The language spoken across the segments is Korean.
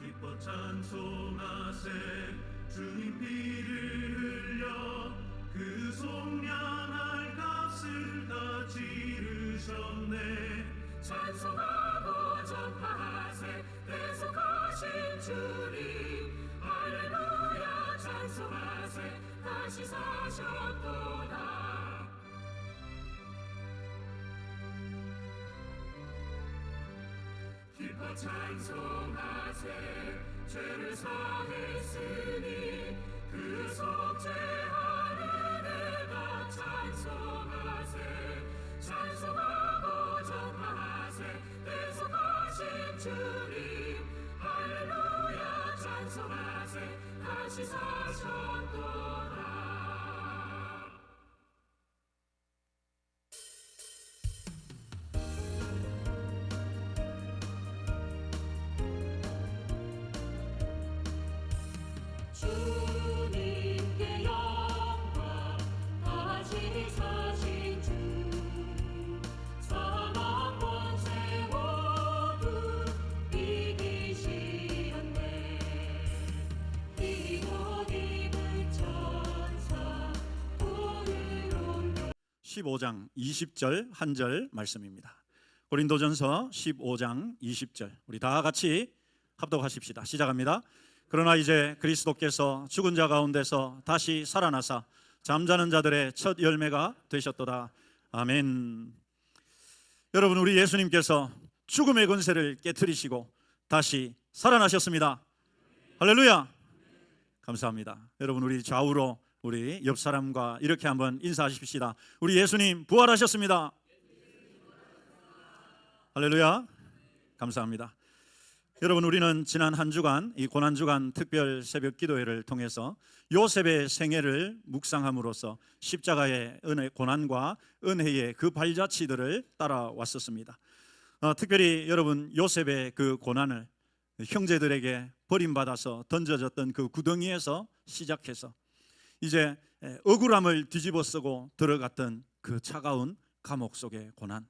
기뻐 찬송하세 주님 피를 흘려 그 속량할 값을 다 치르셨네. 찬송하고 전파하세 계속하신 주님 할렐루야. 찬송하세 다시 사셨도다. 기뻐 찬송하세 죄를 사했으니 그 속죄하는 내가 찬송하세. 찬송하고 전파하세 계속하신 주님 할렐루야. 찬송하세 다시 사셨도다. 주님께 영광 다시 사신 주 사망 권세 모두 이기시었네. 기복 입은 천사 보이론 15장 20절 한 절 말씀입니다. 고린도전서 15장 20절 우리 다 같이 합독하십시다. 시작합니다. 그러나 이제 그리스도께서 죽은 자 가운데서 다시 살아나사 잠자는 자들의 첫 열매가 되셨도다. 아멘. 여러분, 우리 예수님께서 죽음의 권세를 깨트리시고 다시 살아나셨습니다. 할렐루야. 감사합니다. 여러분, 우리 좌우로 우리 옆 사람과 이렇게 한번 인사하십시다. 우리 예수님 부활하셨습니다. 할렐루야. 감사합니다. 여러분, 우리는 지난 한 주간 이 고난주간 특별 새벽 기도회를 통해서 요셉의 생애를 묵상함으로써 십자가의 은혜, 고난과 은혜의 그 발자취들을 따라왔었습니다. 특별히 여러분, 요셉의 그 고난을 형제들에게 버림받아서 던져졌던 그 구덩이에서 시작해서 이제 억울함을 뒤집어쓰고 들어갔던 그 차가운 감옥 속의 고난,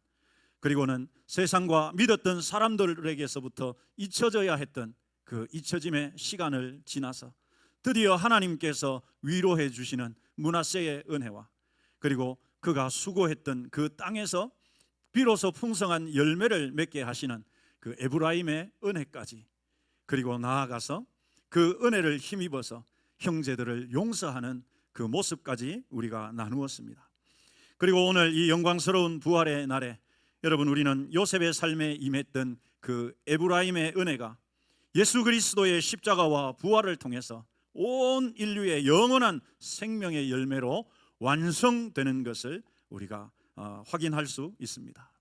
그리고는 세상과 믿었던 사람들에게서부터 잊혀져야 했던 그 잊혀짐의 시간을 지나서 드디어 하나님께서 위로해 주시는 므낫세의 은혜와, 그리고 그가 수고했던 그 땅에서 비로소 풍성한 열매를 맺게 하시는 그 에브라임의 은혜까지, 그리고 나아가서 그 은혜를 힘입어서 형제들을 용서하는 그 모습까지 우리가 나누었습니다. 그리고 오늘 이 영광스러운 부활의 날에 여러분, 우리는 요셉의 삶에 임했던 그 에브라임의 은혜가 예수 그리스도의 십자가와 부활을 통해서 온 인류의 영원한 생명의 열매로 완성되는 것을 우리가 확인할 수 있습니다.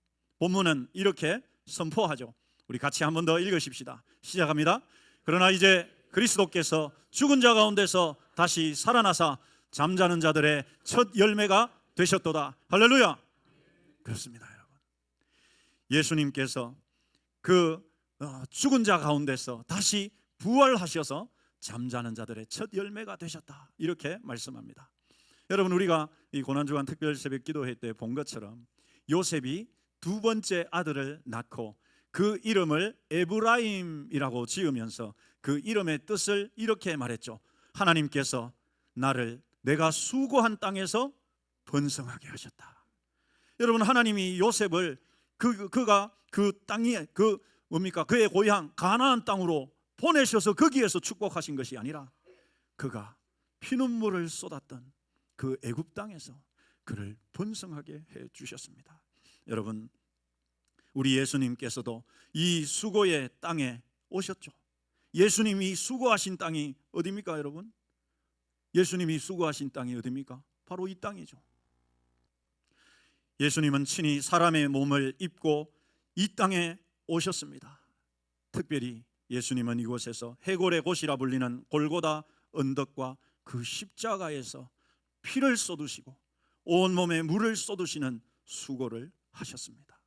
본문은 이렇게 선포하죠. 우리 같이 한 번 더 읽으십시다. 시작합니다. 그러나 이제 그리스도께서 죽은 자 가운데서 다시 살아나사 잠자는 자들의 첫 열매가 되셨도다. 할렐루야. 그렇습니다. 예수님께서 그 죽은 자 가운데서 다시 부활하셔서 잠자는 자들의 첫 열매가 되셨다, 이렇게 말씀합니다. 여러분, 우리가 이 고난주간 특별 새벽 기도회 때 본 것처럼 요셉이 두 번째 아들을 낳고 그 이름을 에브라임이라고 지으면서 그 이름의 뜻을 이렇게 말했죠. 하나님께서 나를 내가 수고한 땅에서 번성하게 하셨다. 여러분, 하나님이 요셉을 그가 그 땅이 그의 고향 가나안 땅으로 보내셔서 거기에서 축복하신 것이 아니라 그가 피눈물을 쏟았던 그 애굽 땅에서 그를 번성하게 해 주셨습니다. 여러분, 우리 예수님께서도 이 수고의 땅에 오셨죠. 예수님이 수고하신 땅이 어디입니까, 여러분? 예수님이 수고하신 땅이 어디입니까? 바로 이 땅이죠. 예수님은 친히 사람의 몸을 입고 이 땅에 오셨습니다. 특별히 예수님은 이곳에서 해골의 곳이라 불리는 골고다 언덕과 그 십자가에서 피를 쏟으시고 온몸에 물을 쏟으시는 수고를 하셨습니다.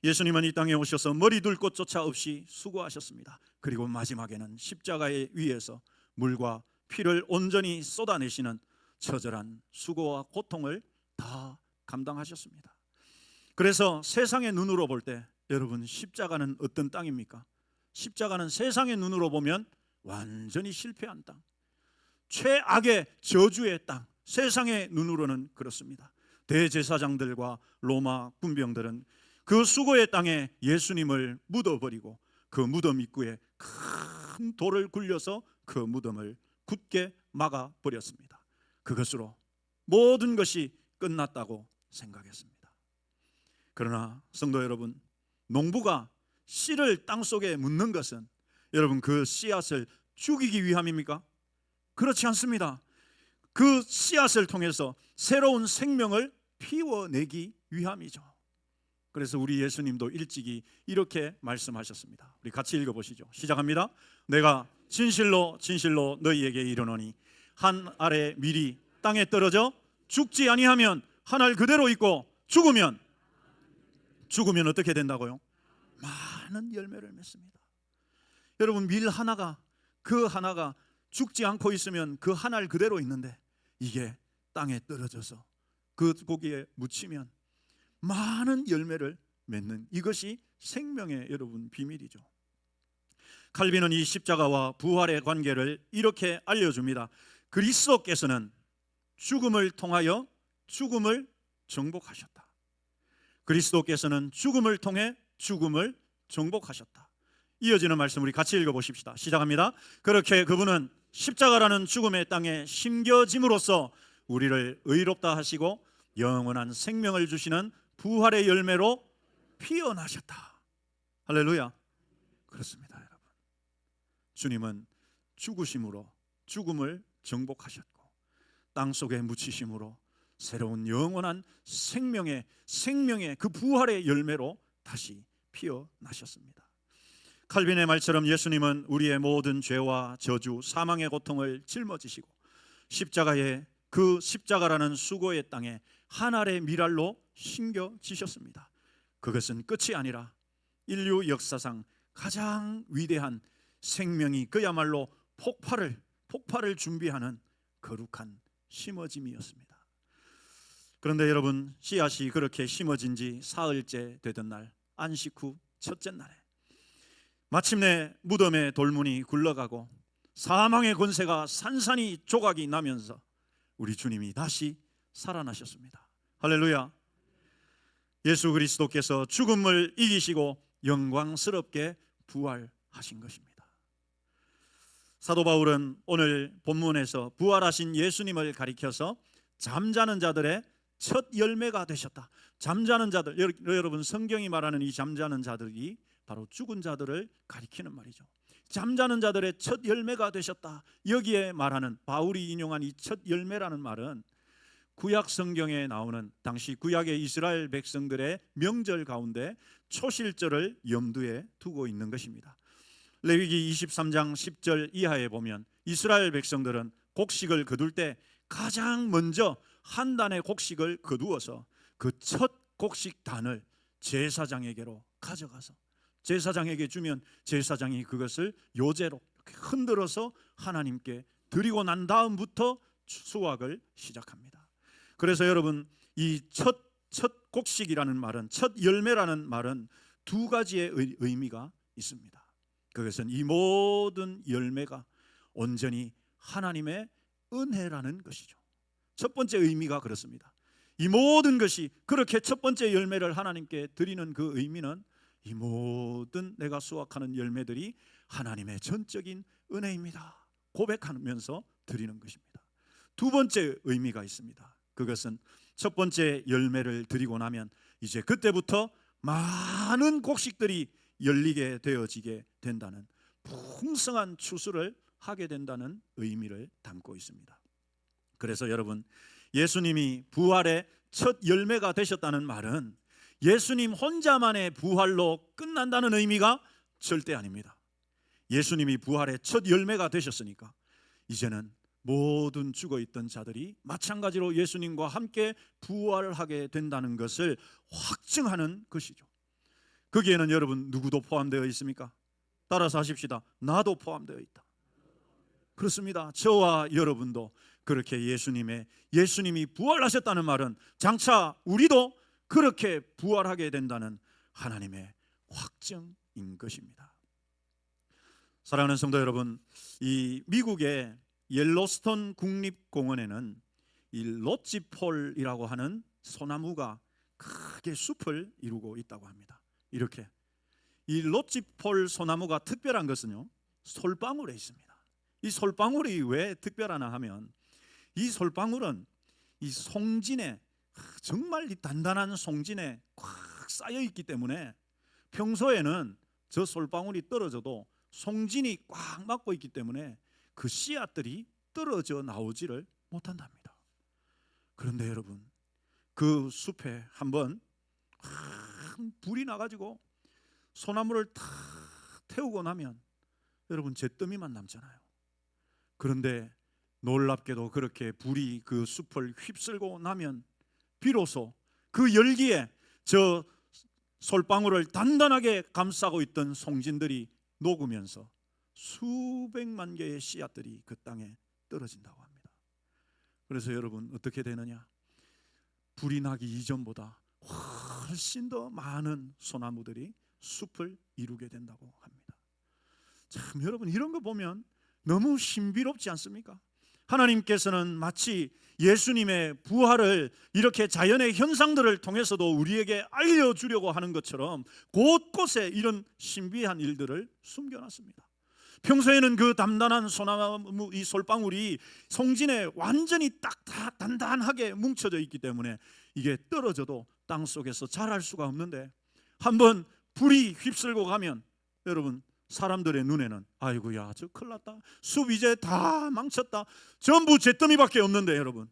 예수님은 이 땅에 오셔서 머리 둘 곳조차 없이 수고하셨습니다. 그리고 마지막에는 십자가의 위에서 물과 피를 온전히 쏟아내시는 처절한 수고와 고통을 다 감당하셨습니다. 그래서 세상의 눈으로 볼 때 여러분, 십자가는 어떤 땅입니까? 십자가는 세상의 눈으로 보면 완전히 실패한 땅, 최악의 저주의 땅, 세상의 눈으로는 그렇습니다. 대제사장들과 로마 군병들은 그 수고의 땅에 예수님을 묻어버리고 그 무덤 입구에 큰 돌을 굴려서 그 무덤을 굳게 막아버렸습니다. 그것으로 모든 것이 끝났다고 생각했습니다. 그러나 성도 여러분, 농부가 씨를 땅속에 묻는 것은 여러분 그 씨앗을 죽이기 위함입니까? 그렇지 않습니다. 그 씨앗을 통해서 새로운 생명을 피워내기 위함이죠. 그래서 우리 예수님도 일찍이 이렇게 말씀하셨습니다. 우리 같이 읽어보시죠. 시작합니다. 내가 진실로 진실로 너희에게 이르노니 한 알의 밀이 땅에 떨어져 죽지 아니하면 한 알 그대로 있고 죽으면 어떻게 된다고요? 많은 열매를 맺습니다. 여러분, 밀 하나가 그 하나가 죽지 않고 있으면 그 한 알 그대로 있는데 이게 땅에 떨어져서 그 고기에 묻히면 많은 열매를 맺는, 이것이 생명의 여러분 비밀이죠. 칼빈은 이 십자가와 부활의 관계를 이렇게 알려줍니다. 그리스도께서는 죽음을 통하여 죽음을 정복하셨다. 그리스도께서는 죽음을 통해 죽음을 정복하셨다. 이어지는 말씀 우리 같이 읽어보십시다. 시작합니다. 그렇게 그분은 십자가라는 죽음의 땅에 심겨짐으로써 우리를 의롭다 하시고 영원한 생명을 주시는 부활의 열매로 피어나셨다. 할렐루야. 그렇습니다, 여러분. 주님은 죽으심으로 죽음을 정복하셨고 땅속에 묻히심으로 새로운 영원한 생명의 그 부활의 열매로 다시 피어나셨습니다. 칼빈의 말처럼 예수님은 우리의 모든 죄와 저주, 사망의 고통을 짊어지시고 십자가의 그 십자가라는 수고의 땅에 한 알의 밀알로 심겨지셨습니다. 그것은 끝이 아니라 인류 역사상 가장 위대한 생명이 그야말로 폭발을 준비하는 거룩한 심어짐이었습니다. 그런데 여러분, 씨앗이 그렇게 심어진 지 사흘째 되던 날, 안식 후 첫째 날에 마침내 무덤의 돌문이 굴러가고 사망의 권세가 산산이 조각이 나면서 우리 주님이 다시 살아나셨습니다. 할렐루야. 예수 그리스도께서 죽음을 이기시고 영광스럽게 부활하신 것입니다. 사도 바울은 오늘 본문에서 부활하신 예수님을 가리켜서 잠자는 자들의 첫 열매가 되셨다. 잠자는 자들, 여러분, 성경이 말하는 이 잠자는 자들이 바로 죽은 자들을 가리키는 말이죠. 잠자는 자들의 첫 열매가 되셨다. 여기에 말하는, 바울이 인용한 이 첫 열매라는 말은 구약 성경에 나오는 당시 구약의 이스라엘 백성들의 명절 가운데 초실절을 염두에 두고 있는 것입니다. 레위기 23장 10절 이하에 보면 이스라엘 백성들은 곡식을 거둘 때 가장 먼저 한 단의 곡식을 거두어서 그 첫 곡식 단을 제사장에게로 가져가서 제사장에게 주면 제사장이 그것을 요제로 이렇게 흔들어서 하나님께 드리고 난 다음부터 수확을 시작합니다. 그래서 여러분, 이 첫 곡식이라는 말은, 첫 열매라는 말은 두 가지의 의미가 있습니다. 그것은 이 모든 열매가 온전히 하나님의 은혜라는 것이죠. 첫 번째 의미가 그렇습니다. 이 모든 것이 그렇게 첫 번째 열매를 하나님께 드리는 그 의미는 이 모든 내가 수확하는 열매들이 하나님의 전적인 은혜입니다 고백하면서 드리는 것입니다. 두 번째 의미가 있습니다. 그것은 첫 번째 열매를 드리고 나면 이제 그때부터 많은 곡식들이 열리게 되어지게 된다는, 풍성한 추수를 하게 된다는 의미를 담고 있습니다. 그래서 여러분, 예수님이 부활의 첫 열매가 되셨다는 말은 예수님 혼자만의 부활로 끝난다는 의미가 절대 아닙니다. 예수님이 부활의 첫 열매가 되셨으니까 이제는 모든 죽어있던 자들이 마찬가지로 예수님과 함께 부활하게 된다는 것을 확증하는 것이죠. 거기에는 여러분 누구도 포함되어 있습니까? 따라서 하십시다. 나도 포함되어 있다. 그렇습니다. 저와 여러분도 그렇게 예수님이 부활하셨다는 말은 장차 우리도 그렇게 부활하게 된다는 하나님의 확증인 것입니다. 사랑하는 성도 여러분, 이 미국의 옐로스톤 국립공원에는 이 로치폴이라고 하는 소나무가 크게 숲을 이루고 있다고 합니다. 이렇게 이 로치폴 소나무가 특별한 것은요, 솔방울에 있습니다. 이 솔방울이 왜 특별하나 하면, 이 솔방울은 이 송진에, 정말 이 단단한 송진에 꽉 쌓여 있기 때문에 평소에는 저 솔방울이 떨어져도 송진이 꽉 막고 있기 때문에 그 씨앗들이 떨어져 나오지를 못한답니다. 그런데 여러분, 그 숲에 한번 큰 불이 나가지고 소나무를 탁 태우고 나면 여러분 잿더미만 남잖아요. 그런데 놀랍게도 그렇게 불이 그 숲을 휩쓸고 나면 비로소 그 열기에 저 솔방울을 단단하게 감싸고 있던 송진들이 녹으면서 수백만 개의 씨앗들이 그 땅에 떨어진다고 합니다. 그래서 여러분 어떻게 되느냐? 불이 나기 이전보다 훨씬 더 많은 소나무들이 숲을 이루게 된다고 합니다. 참 여러분, 이런 거 보면 너무 신비롭지 않습니까? 하나님께서는 마치 예수님의 부활을 이렇게 자연의 현상들을 통해서도 우리에게 알려주려고 하는 것처럼 곳곳에 이런 신비한 일들을 숨겨놨습니다. 평소에는 그 단단한 소나무 이 솔방울이 송진에 완전히 딱 단단하게 뭉쳐져 있기 때문에 이게 떨어져도 땅 속에서 자랄 수가 없는데, 한번 불이 휩쓸고 가면 여러분 사람들의 눈에는 아이고야 저 큰일 났다, 숲 이제 다 망쳤다, 전부 잿더미밖에 없는데 여러분,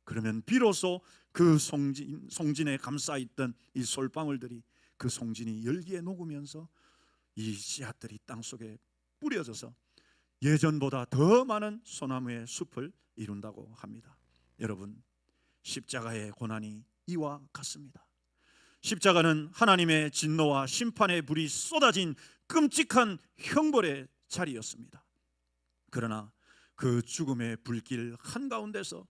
그러면 비로소 그 송진에 감싸있던 이 솔방울들이 그 송진이 열기에 녹으면서 이 씨앗들이 땅속에 뿌려져서 예전보다 더 많은 소나무의 숲을 이룬다고 합니다. 여러분, 십자가의 고난이 이와 같습니다. 십자가는 하나님의 진노와 심판의 불이 쏟아진 끔찍한 형벌의 자리였습니다. 그러나 그 죽음의 불길 한가운데서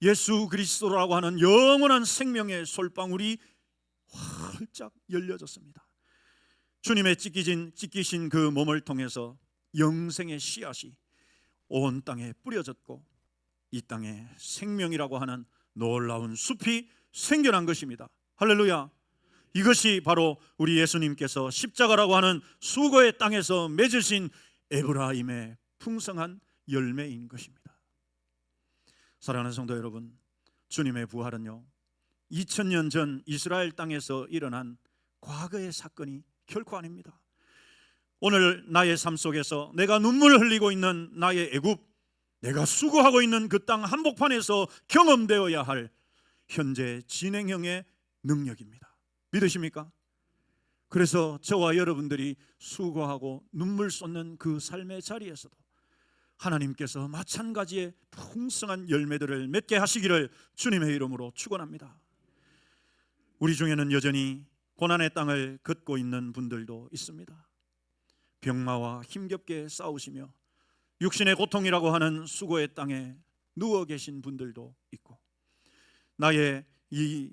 예수 그리스도라고 하는 영원한 생명의 솔방울이 활짝 열려졌습니다. 주님의 찢기신 그 몸을 통해서 영생의 씨앗이 온 땅에 뿌려졌고 이 땅에 생명이라고 하는 놀라운 숲이 생겨난 것입니다. 할렐루야. 이것이 바로 우리 예수님께서 십자가라고 하는 수고의 땅에서 맺으신 에브라임의 풍성한 열매인 것입니다. 사랑하는 성도 여러분, 주님의 부활은요 2000년 전 이스라엘 땅에서 일어난 과거의 사건이 결코 아닙니다. 오늘 나의 삶 속에서 내가 눈물을 흘리고 있는 나의 애굽, 내가 수고하고 있는 그 땅 한복판에서 경험되어야 할 현재 진행형의 능력입니다. 믿으십니까? 그래서 저와 여러분들이 수고하고 눈물 쏟는 그 삶의 자리에서도 하나님께서 마찬가지의 풍성한 열매들을 맺게 하시기를 주님의 이름으로 축원합니다. 우리 중에는 여전히 고난의 땅을 걷고 있는 분들도 있습니다. 병마와 힘겹게 싸우시며 육신의 고통이라고 하는 수고의 땅에 누워 계신 분들도 있고, 나의 이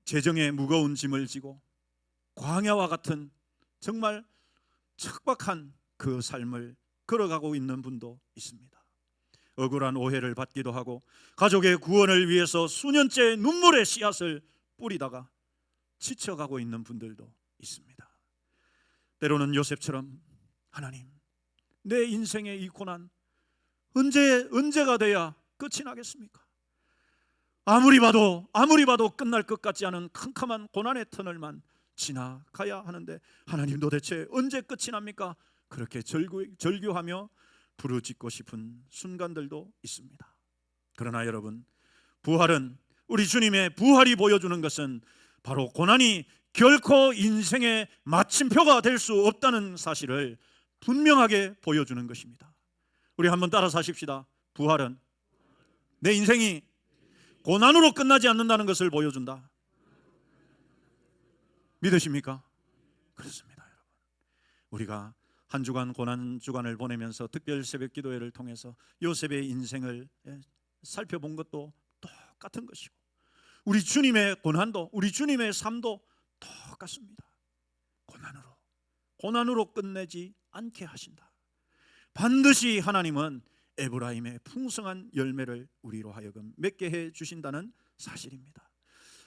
재정의 무거운 짐을 지고 광야와 같은 정말 척박한 그 삶을 걸어가고 있는 분도 있습니다. 억울한 오해를 받기도 하고 가족의 구원을 위해서 수년째 눈물의 씨앗을 뿌리다가 지쳐가고 있는 분들도 있습니다. 때로는 요셉처럼 하나님, 내 인생의 이 고난 언제가 돼야 끝이 나겠습니까? 아무리 봐도 끝날 것 같지 않은 캄캄한 고난의 터널만 지나가야 하는데 하나님 도대체 언제 끝이 납니까? 그렇게 절규하며 부르짖고 싶은 순간들도 있습니다. 그러나 여러분, 부활은, 우리 주님의 부활이 보여주는 것은 바로 고난이 결코 인생의 마침표가 될 수 없다는 사실을 분명하게 보여주는 것입니다. 우리 한번 따라서 하십시다. 부활은 내 인생이 고난으로 끝나지 않는다는 것을 보여준다. 믿으십니까? 그렇습니다, 여러분. 우리가 한 주간 고난 주간을 보내면서 특별 새벽 기도회를 통해서 요셉의 인생을 살펴본 것도 똑같은 것이고, 우리 주님의 고난도, 우리 주님의 삶도 똑같습니다. 고난으로 끝내지 않게 하신다. 반드시 하나님은 에브라임의 풍성한 열매를 우리로 하여금 맺게 해 주신다는 사실입니다.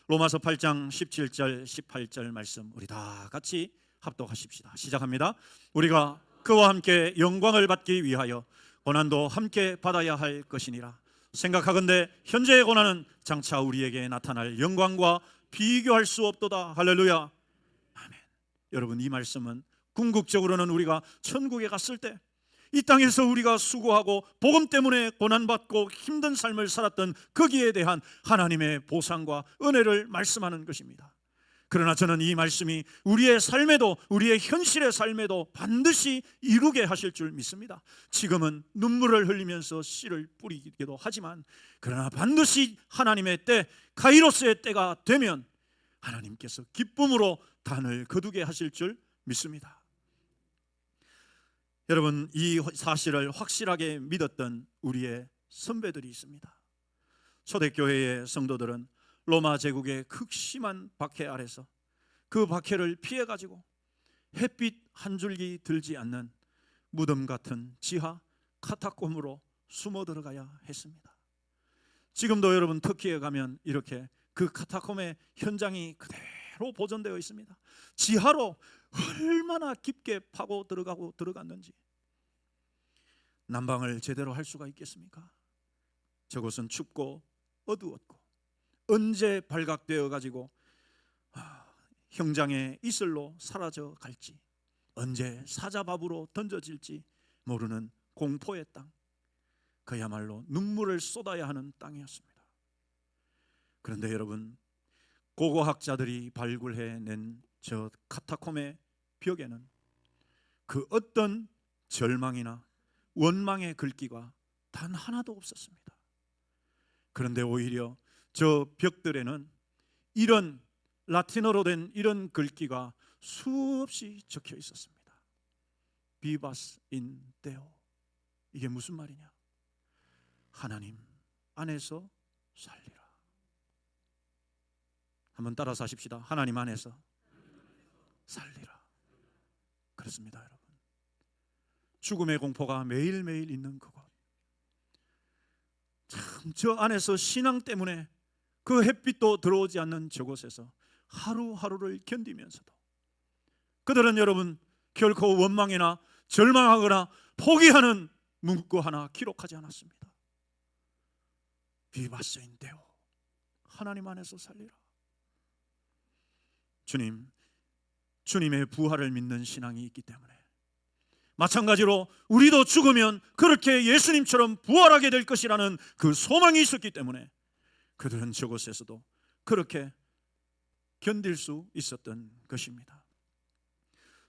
로마서 8장 17절 18절 말씀 우리 다 같이 합독하십시다. 시작합니다. 우리가 그와 함께 영광을 받기 위하여 고난도 함께 받아야 할 것이니라. 생각하건대 현재의 고난은 장차 우리에게 나타날 영광과 비교할 수 없도다. 할렐루야. 아멘. 여러분, 이 말씀은 궁극적으로는 우리가 천국에 갔을 때 이 땅에서 우리가 수고하고 복음 때문에 고난받고 힘든 삶을 살았던 거기에 대한 하나님의 보상과 은혜를 말씀하는 것입니다. 그러나 저는 이 말씀이 우리의 삶에도, 우리의 현실의 삶에도 반드시 이루게 하실 줄 믿습니다. 지금은 눈물을 흘리면서 씨를 뿌리기도 하지만, 그러나 반드시 하나님의 때, 카이로스의 때가 되면 하나님께서 기쁨으로 단을 거두게 하실 줄 믿습니다. 여러분, 이 사실을 확실하게 믿었던 우리의 선배들이 있습니다. 초대교회의 성도들은 로마 제국의 극심한 박해 아래서 그 박해를 피해가지고 햇빛 한 줄기 들지 않는 무덤 같은 지하 카타콤으로 숨어 들어가야 했습니다. 지금도 여러분 터키에 가면 이렇게 그 카타콤의 현장이 그대로 보존되어 있습니다. 지하로 얼마나 깊게 파고 들어갔는지. 난방을 제대로 할 수가 있겠습니까? 저곳은 춥고 어두웠고 언제 발각되어 가지고 형장의 이슬로 사라져 갈지, 언제 사자밥으로 던져질지 모르는 공포의 땅, 그야말로 눈물을 쏟아야 하는 땅이었습니다. 그런데 여러분, 고고학자들이 발굴해낸 저 카타콤의 벽에는 그 어떤 절망이나 원망의 글귀가 단 하나도 없었습니다. 그런데 오히려 저 벽들에는 이런 라틴어로 된 이런 글귀가 수없이 적혀 있었습니다. Vivas in Deo. 이게 무슨 말이냐? 하나님 안에서 살리라. 한번 따라서 하십시다. 하나님 안에서 살리라. 그렇습니다, 여러분. 죽음의 공포가 매일매일 있는 그곳, 참 저 안에서 신앙 때문에 그 햇빛도 들어오지 않는 저곳에서 하루하루를 견디면서도 그들은 여러분 결코 원망이나 절망하거나 포기하는 문구 하나 기록하지 않았습니다. 비바스인 데오, 하나님 안에서 살리라. 주님의 부활을 믿는 신앙이 있기 때문에 마찬가지로 우리도 죽으면 그렇게 예수님처럼 부활하게 될 것이라는 그 소망이 있었기 때문에 그들은 저곳에서도 그렇게 견딜 수 있었던 것입니다.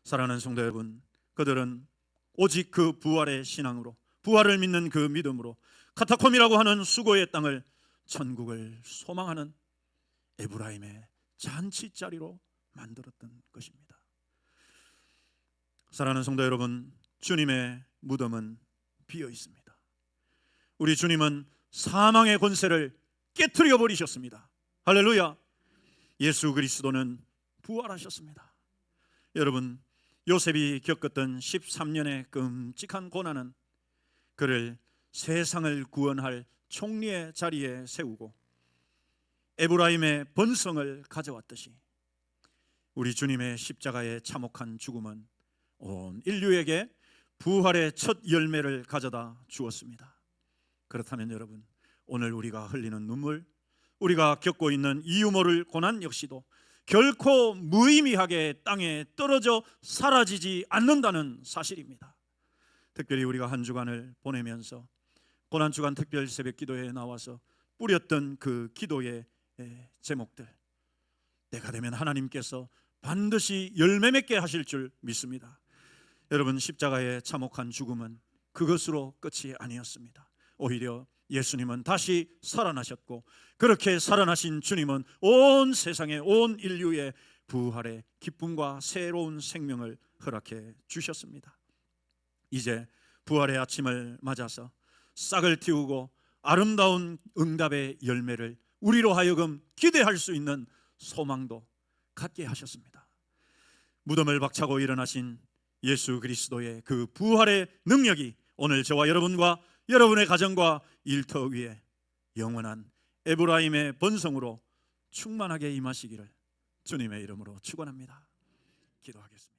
사랑하는 성도 여러분, 그들은 오직 그 부활의 신앙으로, 부활을 믿는 그 믿음으로 카타콤이라고 하는 수고의 땅을 천국을 소망하는 에브라임의 잔치자리로 만들었던 것입니다. 사랑하는 성도 여러분, 주님의 무덤은 비어 있습니다. 우리 주님은 사망의 권세를 깨트려 버리셨습니다. 할렐루야. 예수 그리스도는 부활하셨습니다. 여러분, 요셉이 겪었던 13년의 끔찍한 고난은 그를 세상을 구원할 총리의 자리에 세우고 에브라임의 번성을 가져왔듯이 우리 주님의 십자가의 참혹한 죽음은 온 인류에게 부활의 첫 열매를 가져다 주었습니다. 그렇다면 여러분, 오늘 우리가 흘리는 눈물, 우리가 겪고 있는 이유 모를 고난 역시도 결코 무의미하게 땅에 떨어져 사라지지 않는다는 사실입니다. 특별히 우리가 한 주간을 보내면서 고난주간 특별 새벽 기도에 나와서 뿌렸던 그 기도의 제목들, 때가 되면 하나님께서 반드시 열매 맺게 하실 줄 믿습니다. 여러분, 십자가의 참혹한 죽음은 그것으로 끝이 아니었습니다. 오히려 예수님은 다시 살아나셨고, 그렇게 살아나신 주님은 온 세상에, 온 인류의 부활의 기쁨과 새로운 생명을 허락해 주셨습니다. 이제 부활의 아침을 맞아서 싹을 틔우고 아름다운 응답의 열매를 우리로 하여금 기대할 수 있는 소망도 갖게 하셨습니다. 무덤을 박차고 일어나신 예수 그리스도의 그 부활의 능력이 오늘 저와 여러분과 여러분의 가정과 일터 위에 영원한 에브라임의 번성으로 충만하게 임하시기를 주님의 이름으로 축원합니다. 기도하겠습니다.